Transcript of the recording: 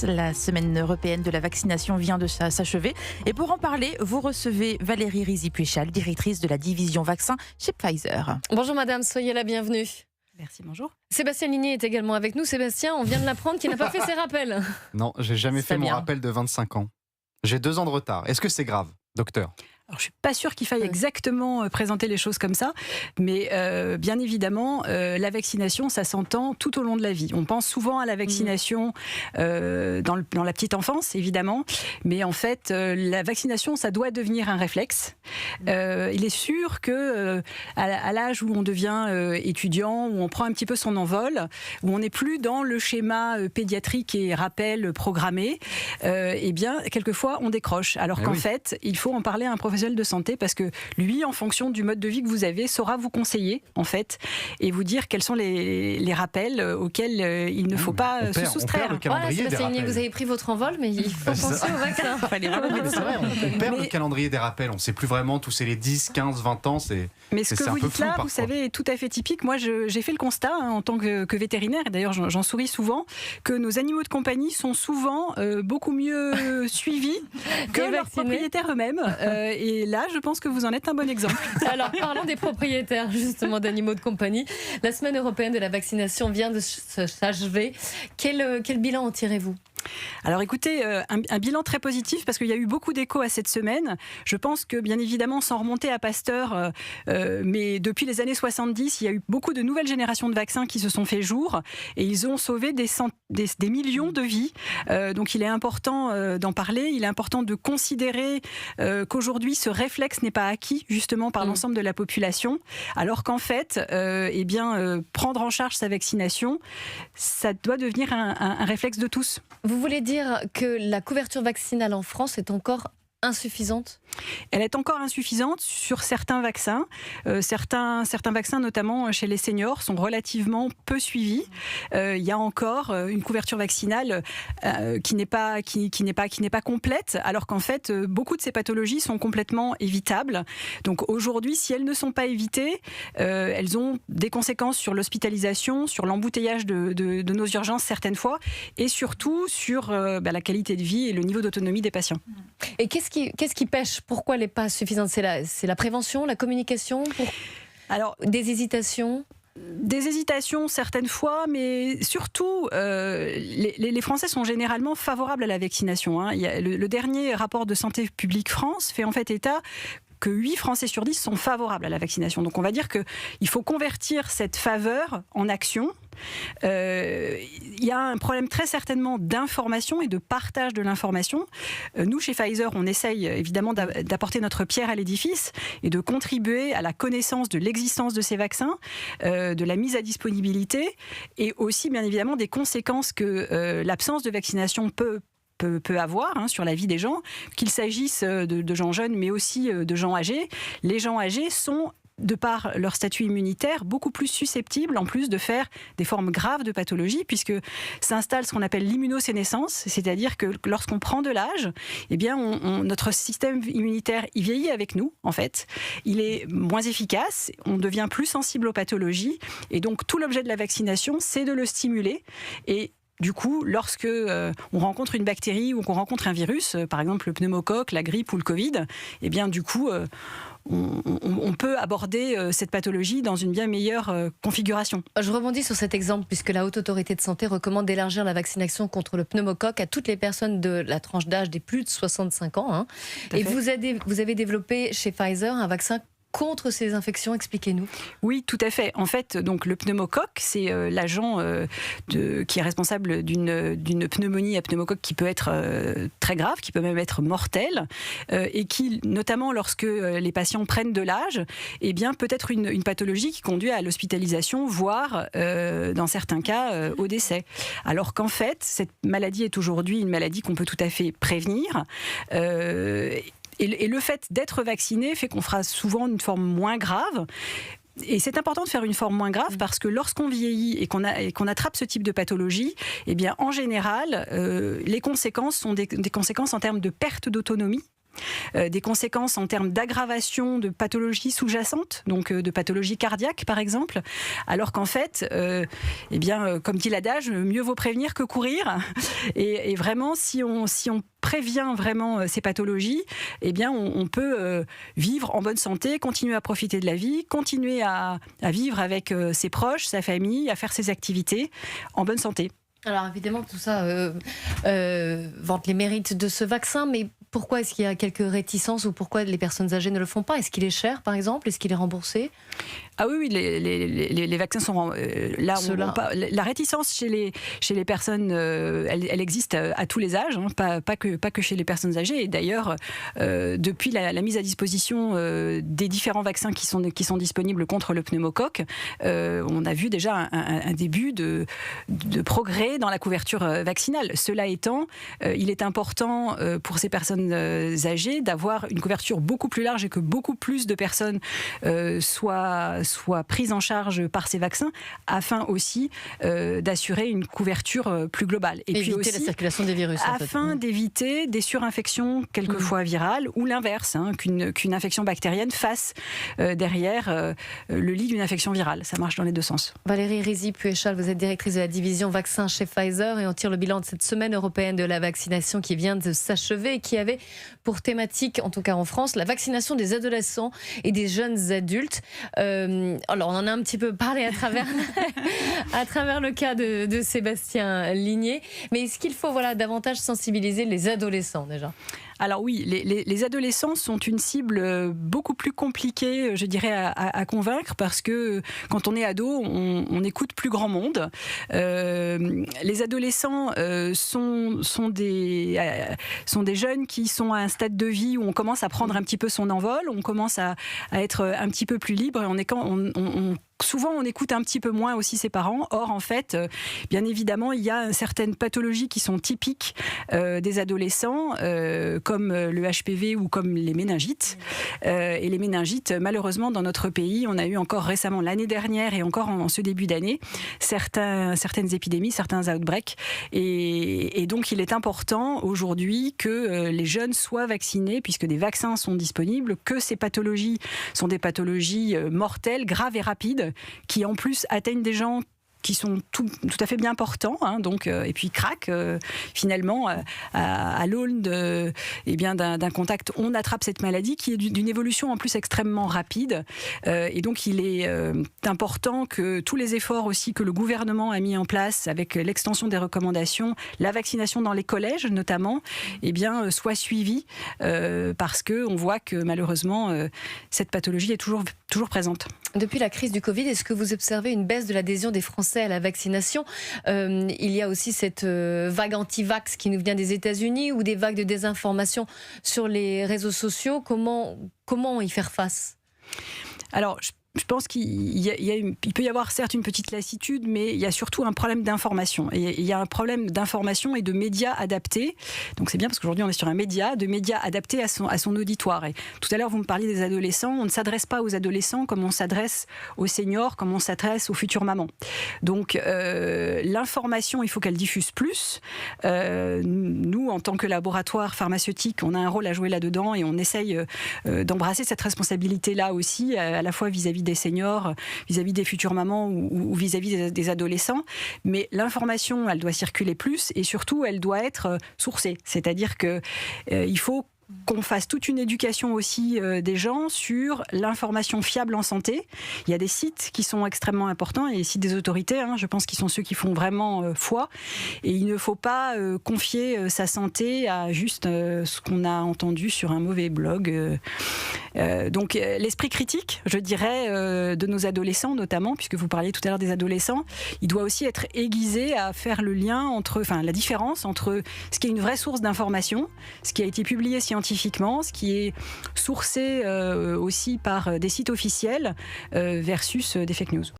La semaine européenne de la vaccination vient de s'achever. Et pour en parler, vous recevez Valérie Rizy-Puechal, directrice de la division vaccin chez Pfizer. Bonjour madame, soyez la bienvenue. Merci, bonjour. Sébastien Ligné est également avec nous. Sébastien, on vient de l'apprendre qu'il n'a pas fait ses rappels. Non, j'ai jamais fait mon rappel de 25 ans. J'ai 2 ans de retard. Est-ce que c'est grave, docteur ? Alors, je ne suis pas sûre qu'il faille exactement présenter les choses comme ça, mais bien évidemment, la vaccination, ça s'entend tout au long de la vie. On pense souvent à la vaccination dans la petite enfance, évidemment, mais en fait, la vaccination, ça doit devenir un réflexe. Il est sûr que à l'âge où on devient étudiant, où on prend un petit peu son envol, où on n'est plus dans le schéma pédiatrique et rappel programmé, eh bien, quelquefois, on décroche. Alors qu'en fait, il faut en parler à un professionnel de santé parce que lui, en fonction du mode de vie que vous avez, saura vous conseiller en fait et vous dire quels sont les rappels auxquels il ne faut pas se soustraire. Voilà, Sébastien Ligné, vous avez pris votre envol, mais il faut penser au vaccin. C'est vrai, on perd le calendrier des rappels. On ne sait plus vraiment tous les 10, 15, 20 ans. Mais ce que vous dites là, vous savez, est tout à fait typique. Moi, j'ai fait le constat en tant que vétérinaire, et d'ailleurs j'en souris souvent, que nos animaux de compagnie sont souvent beaucoup mieux suivis que leurs propriétaires eux-mêmes. Et là, je pense que vous en êtes un bon exemple. Alors, parlons des propriétaires, justement, d'animaux de compagnie. La semaine européenne de la vaccination vient de s'achever. Quel bilan en tirez-vous ? Alors écoutez, un bilan très positif parce qu'il y a eu beaucoup d'échos à cette semaine. Je pense que bien évidemment, sans remonter à Pasteur, mais depuis les années 70, il y a eu beaucoup de nouvelles générations de vaccins qui se sont fait jour et ils ont sauvé des millions de vies. Donc il est important d'en parler, il est important de considérer qu'aujourd'hui ce réflexe n'est pas acquis justement par l'ensemble de la population, alors qu'en fait, prendre en charge sa vaccination, ça doit devenir un réflexe de tous. Vous voulez dire que la couverture vaccinale en France est encore insuffisante ? Elle est encore insuffisante sur certains vaccins. Certains vaccins, notamment chez les seniors, sont relativement peu suivis. Il y a encore une couverture vaccinale qui n'est pas complète, alors qu'en fait, beaucoup de ces pathologies sont complètement évitables. Donc aujourd'hui, si elles ne sont pas évitées, elles ont des conséquences sur l'hospitalisation, sur l'embouteillage de nos urgences certaines fois, et surtout sur la qualité de vie et le niveau d'autonomie des patients. Et qu'est-ce qui pêche ? Pourquoi elle n'est pas suffisante ? C'est la prévention, la communication ? Alors, des hésitations ? Des hésitations certaines fois, mais surtout, les Français sont généralement favorables à la vaccination. Hein. Il y a le dernier rapport de Santé publique France fait en fait état que 8 Français sur 10 sont favorables à la vaccination. Donc on va dire qu'il faut convertir cette faveur en action. Il y a un problème très certainement d'information et de partage de l'information. Nous, chez Pfizer, on essaye évidemment d'apporter notre pierre à l'édifice et de contribuer à la connaissance de l'existence de ces vaccins, de la mise à disponibilité et aussi bien évidemment des conséquences que l'absence de vaccination peut avoir sur la vie des gens, qu'il s'agisse de gens jeunes mais aussi de gens âgés. Les gens âgés sont, de par leur statut immunitaire, beaucoup plus susceptibles en plus de faire des formes graves de pathologie puisque s'installe ce qu'on appelle l'immunosénescence, c'est-à-dire que lorsqu'on prend de l'âge, eh bien notre système immunitaire il vieillit avec nous en fait, il est moins efficace, on devient plus sensible aux pathologies et donc tout l'objet de la vaccination c'est de le stimuler et du coup, lorsque on rencontre une bactérie ou qu'on rencontre un virus, par exemple le pneumocoque, la grippe ou le Covid, eh bien du coup, on peut aborder cette pathologie dans une bien meilleure configuration. Je rebondis sur cet exemple puisque la Haute Autorité de Santé recommande d'élargir la vaccination contre le pneumocoque à toutes les personnes de la tranche d'âge des plus de 65 ans. Hein. Et vous avez développé chez Pfizer un vaccin contre ces infections, expliquez-nous. Oui, tout à fait. En fait, donc le pneumocoque, c'est l'agent qui est responsable d'une pneumonie à pneumocoque qui peut être très grave, qui peut même être mortelle, et qui, notamment lorsque les patients prennent de l'âge, eh bien, peut être une pathologie qui conduit à l'hospitalisation, voire, dans certains cas, au décès. Alors qu'en fait, cette maladie est aujourd'hui une maladie qu'on peut tout à fait prévenir. Et le fait d'être vacciné fait qu'on fera souvent une forme moins grave. Et c'est important de faire une forme moins grave parce que lorsqu'on vieillit et qu'on attrape ce type de pathologie, eh bien, en général, les conséquences sont des conséquences en termes de perte d'autonomie. des conséquences en termes d'aggravation de pathologies sous-jacentes, donc de pathologies cardiaques par exemple, alors qu'en fait, comme dit l'adage, mieux vaut prévenir que courir. Et vraiment, si on prévient vraiment ces pathologies, on peut vivre en bonne santé, continuer à profiter de la vie, continuer à vivre avec ses proches, sa famille, à faire ses activités en bonne santé. Alors évidemment, tout ça vante les mérites de ce vaccin, mais pourquoi est-ce qu'il y a quelques réticences ou pourquoi les personnes âgées ne le font pas? Est-ce qu'il est cher, par exemple? Est-ce qu'il est remboursé? Ah oui, les vaccins sont la réticence chez les personnes, elle existe à tous les âges, pas que chez les personnes âgées. Et d'ailleurs, depuis la mise à disposition des différents vaccins qui sont disponibles contre le pneumocoque, on a vu déjà un début de progrès dans la couverture vaccinale. Cela étant, il est important pour ces personnes âgées d'avoir une couverture beaucoup plus large et que beaucoup plus de personnes soient prises en charge par ces vaccins, afin aussi d'assurer une couverture plus globale. Et éviter puis aussi, la circulation des virus. Afin d'éviter des surinfections quelquefois virales ou l'inverse, qu'une infection bactérienne fasse derrière le lit d'une infection virale. Ça marche dans les deux sens. Valérie Rizy-Puéchal, vous êtes directrice de la division vaccins chez Pfizer et on tire le bilan de cette semaine européenne de la vaccination qui vient de s'achever et qui avait pour thématique, en tout cas en France, la vaccination des adolescents et des jeunes adultes. Alors on en a un petit peu parlé à travers le cas de Sébastien Ligné, mais est-ce qu'il faut davantage sensibiliser les adolescents déjà ? Alors oui, les adolescents sont une cible beaucoup plus compliquée, je dirais, à convaincre, parce que quand on est ado, on écoute plus grand monde. Les adolescents sont des jeunes qui sont à un stade de vie où on commence à prendre un petit peu son envol, on commence à être un petit peu plus libre, et souvent, on écoute un petit peu moins aussi ses parents. Or, en fait, bien évidemment, il y a certaines pathologies qui sont typiques des adolescents, comme le HPV ou comme les méningites. Et les méningites, malheureusement, dans notre pays, on a eu encore récemment, l'année dernière et encore en ce début d'année, certaines épidémies, certains outbreaks. Et donc, il est important aujourd'hui que les jeunes soient vaccinés, puisque des vaccins sont disponibles, que ces pathologies sont des pathologies mortelles, graves et rapides, qui en plus atteignent des gens qui sont tout à fait bien portants, et puis craquent finalement à l'aune d'un contact. On attrape cette maladie qui est d'une évolution en plus extrêmement rapide, et donc il est important que tous les efforts aussi que le gouvernement a mis en place avec l'extension des recommandations, la vaccination dans les collèges notamment, soient suivis, parce que on voit que malheureusement cette pathologie est toujours présente. Depuis la crise du Covid, est-ce que vous observez une baisse de l'adhésion des Français à la vaccination ? Il y a aussi cette vague anti-vax qui nous vient des États-Unis ou des vagues de désinformation sur les réseaux sociaux. Comment y faire face ? Alors, je pense qu'il peut y avoir certes une petite lassitude, mais il y a surtout un problème d'information. Et il y a un problème d'information et de médias adaptés. Donc c'est bien parce qu'aujourd'hui on est sur un média, de médias adaptés à son auditoire. Et tout à l'heure vous me parliez des adolescents. On ne s'adresse pas aux adolescents comme on s'adresse aux seniors, comme on s'adresse aux futures mamans. Donc l'information, il faut qu'elle diffuse plus. Nous, en tant que laboratoire pharmaceutique, on a un rôle à jouer là-dedans et on essaye d'embrasser cette responsabilité-là aussi, à la fois vis-à-vis des seniors, vis-à-vis des futures mamans ou vis-à-vis des adolescents. Mais l'information, elle doit circuler plus et surtout, elle doit être sourcée. C'est-à-dire qu'il faut qu'on fasse toute une éducation aussi des gens sur l'information fiable en santé. Il y a des sites qui sont extrêmement importants et les sites des autorités, je pense qu'ils sont ceux qui font vraiment foi. Et il ne faut pas confier sa santé à juste ce qu'on a entendu sur un mauvais blog. Donc l'esprit critique, je dirais, de nos adolescents notamment, puisque vous parliez tout à l'heure des adolescents, il doit aussi être aiguisé à faire le lien la différence entre ce qui est une vraie source d'information, ce qui a été publié scientifiquement, ce qui est sourcé aussi par des sites officiels versus des fake news.